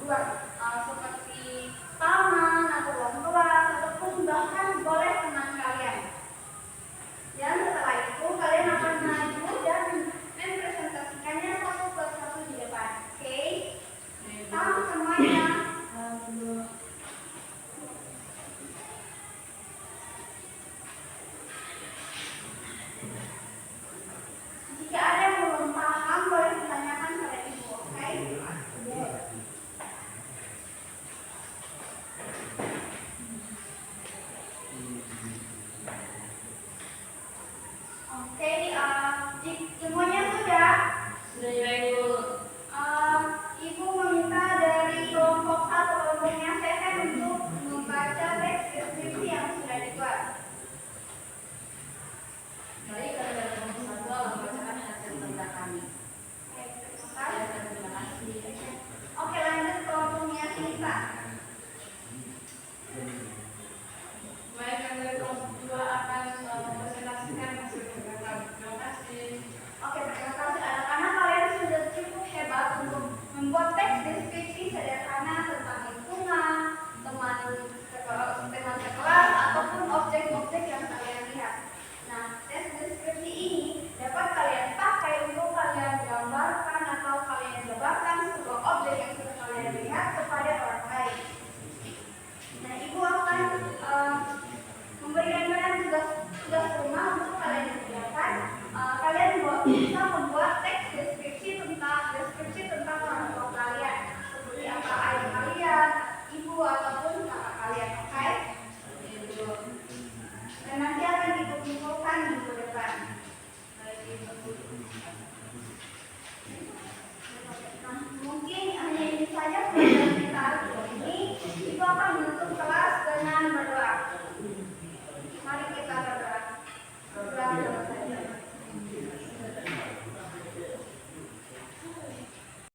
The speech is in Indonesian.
luar, seperti taman atau ruang kelas ataupun bahkan boleh teman kalian. Dan setelah itu kalian akan maju dan mempresentasikannya satu persatu di depan. Oke? Sama semuanya. Jika ada yang belum paham boleh ditanyakan pada ibu. Oke? Oke, semuanya sudah? Sudah ya Ibu. Ibu meminta dari kelompok A atau kelompoknya saya untuk membaca teks deskripsi yang sudah dibuat. Baik, dari kelompok 1 akan membacakan hasil kerja kami. Baik, terima kasih. Terima kasih. Oke, lanjut kelompoknya Sinta. Baik, dari kelompok 2 akan mempresentasikan hasil kerja kami. Terima kasih. Oke, terima kasih anak-anak, kalian sudah cukup hebat untuk membuat teks deskripsi sederhana tentang lingkungan, teman sekelas ataupun objek-objek yang kalian lihat. Nah, teks deskripsi ini dapat kalian pakai untuk kalian gambarkan atau kalian jabarkan sebuah objek yang sudah kalian lihat kepada orang lain. Nah, ibu akan memberikan kalian tugas rumah untuk kalian kerjakan. Kalian bisa membuat teks deskripsi tentang orang tua kalian, seperti apa ayah kalian, ibu ataupun kakak kalian, oke? Dan nanti akan dikumpulkan minggu depan. Baik, Ibu.